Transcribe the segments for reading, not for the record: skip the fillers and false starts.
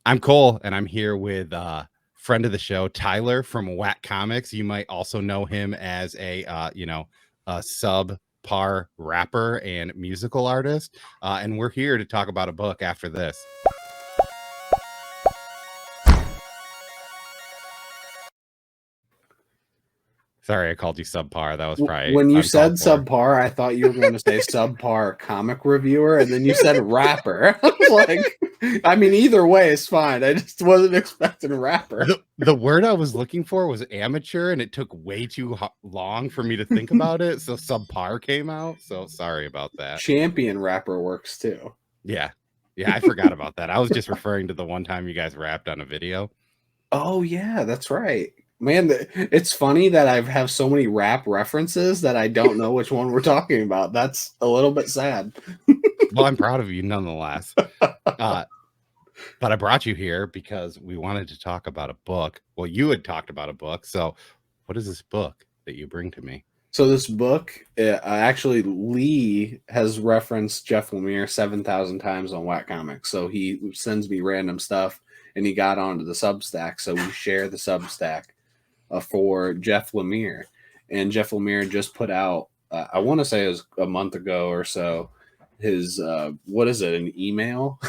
I'm Cole, and I'm here with friend of the show, Tyler from Whack Comics. You might also know him as a subpar rapper and musical artist. And we're here to talk about a book after this. Sorry, I called you subpar. That was probably When you said uncalled for. subpar, I thought you were going to say subpar comic reviewer, and then you said rapper. I was like, I mean, either way is fine. I just wasn't expecting rapper. The word I was looking for was amateur, and it took way too long for me to think about it. So subpar came out. So sorry about that. Champion rapper works too. Yeah. Yeah, I forgot about that. I was just referring to the one time you guys rapped on a video. Oh, yeah, that's right. Man, it's funny that I have so many rap references that I don't know which one we're talking about. That's a little bit sad. Well, I'm proud of you nonetheless. But I brought you here because we wanted to talk about a book. Well, you had talked about a book. So what is this book that you bring to me? So this book, actually, Lee has referenced Jeff Lemire 7,000 times on Whack Comics. So he sends me random stuff, and he got onto the Substack. So we share the Substack for Jeff Lemire. And Jeff Lemire just put out, I want to say it was a month ago or so, his, what is it, an email?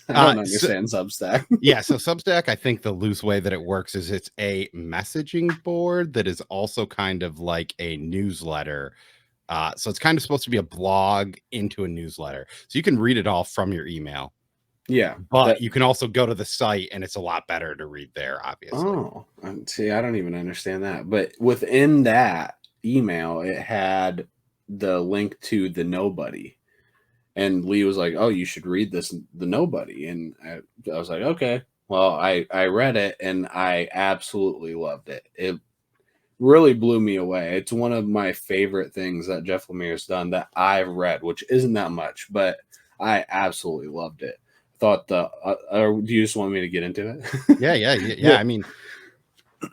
I don't understand Substack. Yeah, so Substack, I think the loose way that it works is it's a messaging board that is also kind of like a newsletter. So it's kind of supposed to be a blog into a newsletter. So you can read it all from your email. Yeah. But you can also go to the site, and it's a lot better to read there, obviously. Oh, see, I don't even understand that. But within that email, it had the link to The Nobody. And Lee was like, "Oh, you should read this, The Nobody." And I was like, "Okay." Well, I read it, and I absolutely loved it. It really blew me away. It's one of my favorite things that Jeff Lemire's done that I've read, which isn't that much, but I absolutely loved it. Thought do you just want me to get into it? Yeah. I mean,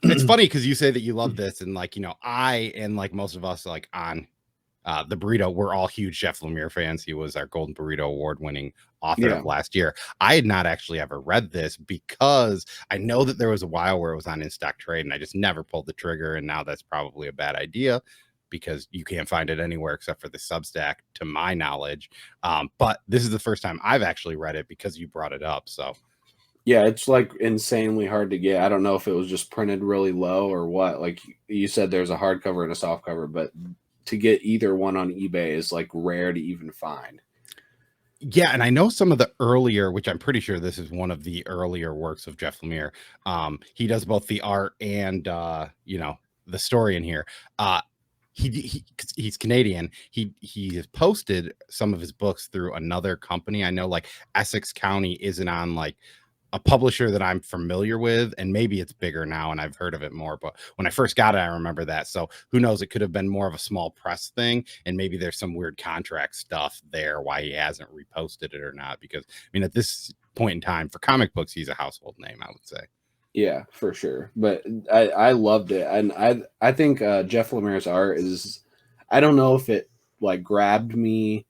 it's funny because you say that you love this, and I and like most of us like on the Burrito, we're all huge Jeff Lemire fans. He was our Golden Burrito award-winning author of last year. I had not actually ever read this because I know that there was a while where it was on in stock trade, and I just never pulled the trigger. And now that's probably a bad idea because you can't find it anywhere except for the Substack, to my knowledge. But this is the first time I've actually read it because you brought it up. So yeah, it's like insanely hard to get. I don't know if it was just printed really low or what. Like you said, there's a hardcover and a softcover, but to get either one on eBay is like rare to even find. Yeah, and I know some of the earlier, which I'm pretty sure this is one of the earlier works of Jeff Lemire. He does both the art and the story in here. He's Canadian. He has posted some of his books through another company. I know like Essex County isn't on like a publisher that I'm familiar with, and maybe it's bigger now and I've heard of it more, but when I first got it, I remember that. So who knows, it could have been more of a small press thing, and maybe there's some weird contract stuff there why he hasn't reposted it or not, because I mean at this point in time for comic books, he's a household name, I would say. Yeah, for sure. But I loved it. And I think Jeff Lemire's art is, I don't know if it like grabbed me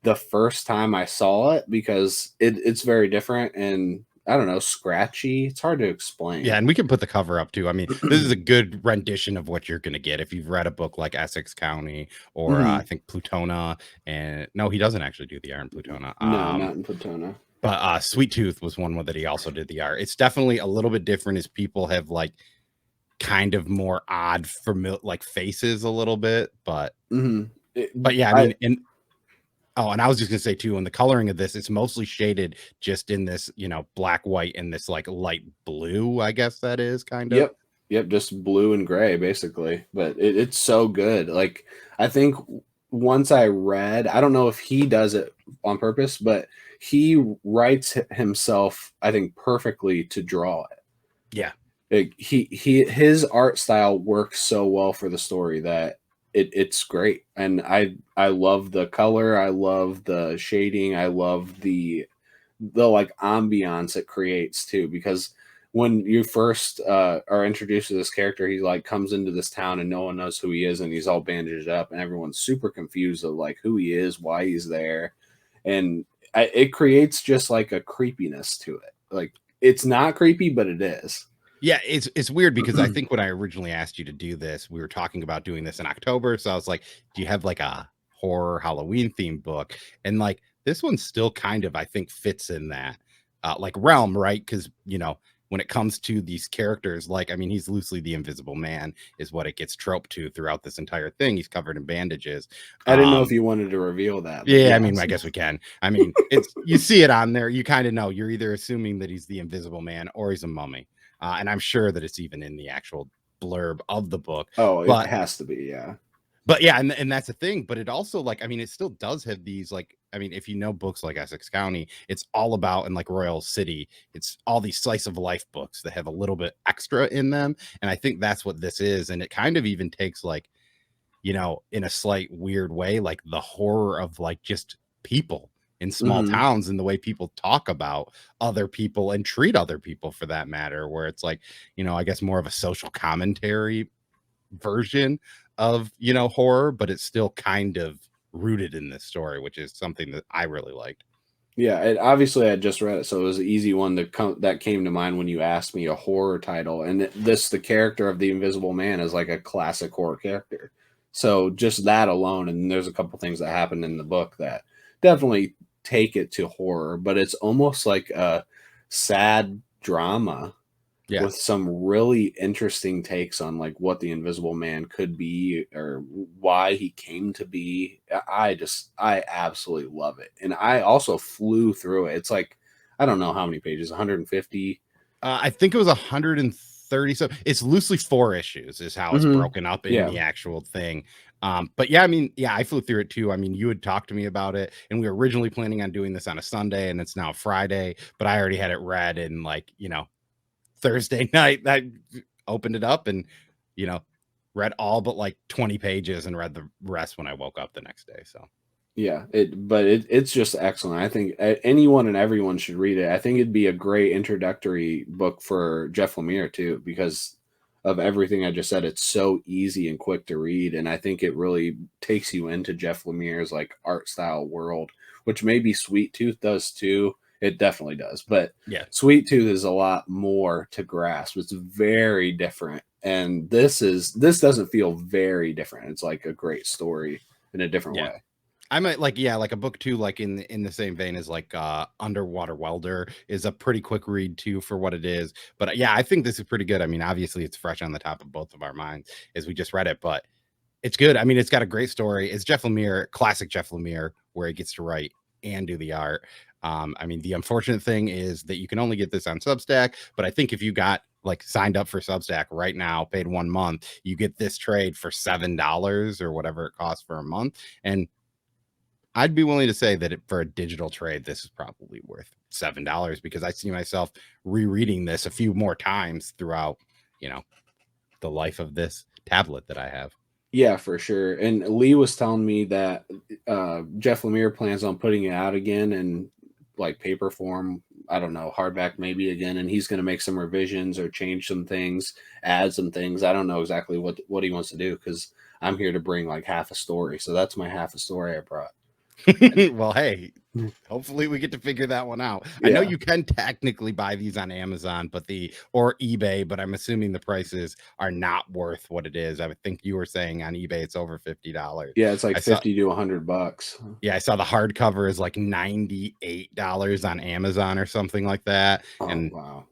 the first time I saw it because it's very different and I don't know, scratchy. It's hard to explain. Yeah, and we can put the cover up too. I mean, this is a good rendition of what you're going to get if you've read a book like Essex County or I think Plutona. And no, he doesn't actually do the art in Plutona. No, not in Plutona. But Sweet Tooth was one that he also did the art. It's definitely a little bit different as people have like kind of more odd familiar like faces a little bit, but but yeah, I mean, and I was just gonna say too, in the coloring of this, it's mostly shaded just in this, black, white, and this like light blue, I guess that is kind of. Yep, just blue and gray basically. But it's so good. Like I think once I read, I don't know if he does it on purpose, but he writes himself, I think, perfectly to draw it. Yeah. Like his art style works so well for the story that it's great. And I love the color, I love the shading, I love the like ambiance it creates too, because when you first are introduced to this character, he like comes into this town and no one knows who he is, and he's all bandaged up and everyone's super confused of like who he is, why he's there. And it creates just like a creepiness to it. Like it's not creepy, but it is. Yeah, it's weird because I think when I originally asked you to do this, we were talking about doing this in October. So I was like, do you have like a horror Halloween themed book? And like this one still kind of, I think, fits in that like realm, right? Because when it comes to these characters, like I mean, he's loosely the Invisible Man, is what it gets troped to throughout this entire thing. He's covered in bandages. I didn't know if you wanted to reveal that, but Yeah, I mean, yes. I guess we can. I mean, it's you see it on there, you kind of know. You're either assuming that he's the Invisible Man or he's a mummy. And I'm sure that it's even in the actual blurb of the book. Oh, it But has to be, yeah. but yeah, and that's the thing. But it also, like, I mean, it still does have these, like, I mean, if you know books like Essex County, it's all about, and like Royal City, it's all these slice of life books that have a little bit extra in them. And I think that's what this is. And it kind of even takes like, in a slight weird way, like the horror of like just people in small Mhm. towns and the way people talk about other people and treat other people for that matter, where it's like, I guess more of a social commentary version of, horror, but it's still kind of rooted in this story, which is something that I really liked. Yeah, obviously I just read it, so it was an easy one that came to mind when you asked me a horror title. And the character of the Invisible Man is like a classic horror character. So just that alone, and there's a couple things that happen in the book that definitely take it to horror, but it's almost like a sad drama Yeah. with some really interesting takes on like what the Invisible Man could be or why he came to be. I absolutely love it. And I also flew through it. It's like I don't know how many pages, 150. I think it was 130. So it's loosely 4 issues is how it's Mhm. broken up in Yeah. the actual thing. But yeah, I mean, yeah, I flew through it too. I mean, you had talked to me about it, and we were originally planning on doing this on a Sunday, and it's now Friday, but I already had it read, and like, Thursday night, I opened it up and, you know, read all but like 20 pages and read the rest when I woke up the next day. So Yeah, it's just excellent. I think anyone and everyone should read it. I think it'd be a great introductory book for Jeff Lemire too, because of everything I just said. It's so easy and quick to read, and I think it really takes you into Jeff Lemire's like art style world, which maybe Sweet Tooth does too. It definitely does, but yeah. Sweet Tooth is a lot more to grasp. It's very different, and this doesn't feel very different. It's like a great story in a different Yeah. way. I might like, yeah, like a book too, like in the same vein as like Underwater Welder is a pretty quick read too for what it is. But yeah, I think this is pretty good. I mean, obviously it's fresh on the top of both of our minds as we just read it, but it's good. I mean, it's got a great story. It's Jeff Lemire, classic Jeff Lemire, where he gets to write and do the art. I mean, the unfortunate thing is that you can only get this on Substack, but I think if you got like signed up for Substack right now, paid 1 month, you get this trade for $7 or whatever it costs for a month. And I'd be willing to say that for a digital trade, this is probably worth $7 because I see myself rereading this a few more times throughout, the life of this tablet that I have. Yeah, for sure. And Lee was telling me that Jeff Lemire plans on putting it out again in like paper form. I don't know, hardback maybe again, and he's going to make some revisions or change some things, add some things. I don't know exactly what he wants to do because I'm here to bring like half a story. So that's my half a story I brought. Well, hey, hopefully we get to figure that one out. I know Yeah. you can technically buy these on Amazon, or eBay, but I'm assuming the prices are not worth what it is. I would think you were saying on eBay it's over $50. Yeah, it's like I saw 50 to $100. Yeah, I saw the hardcover is like $98 on Amazon or something like that. Oh, And wow.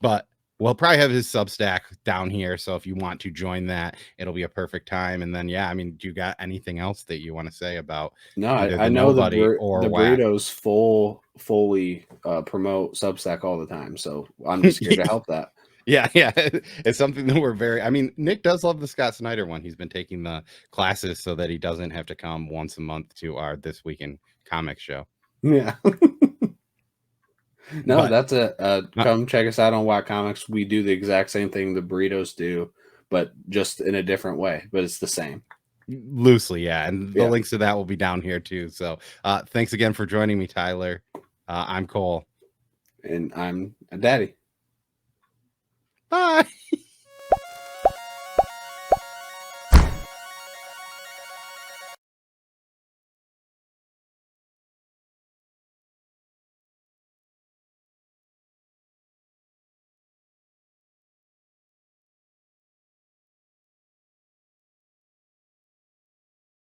but we'll probably have his Substack down here. So if you want to join that, it'll be a perfect time. And then, yeah, I mean, do you got anything else that you want to say about No, either I the know Nobody or the Whack? burritos fully promote Substack all the time, so I'm just here to help that. Yeah, yeah. It's something that we're I mean, Nick does love the Scott Snyder one. He's been taking the classes so that he doesn't have to come once a month to our This Week in Comics show. Yeah. No, But that's it. Come check us out on Watt Comics. We do the exact same thing the burritos do, but just in a different way. But it's the same. loosely, yeah. And the Yeah. links to that will be down here too. So thanks again for joining me, Tyler. I'm Cole. And I'm a daddy. Bye.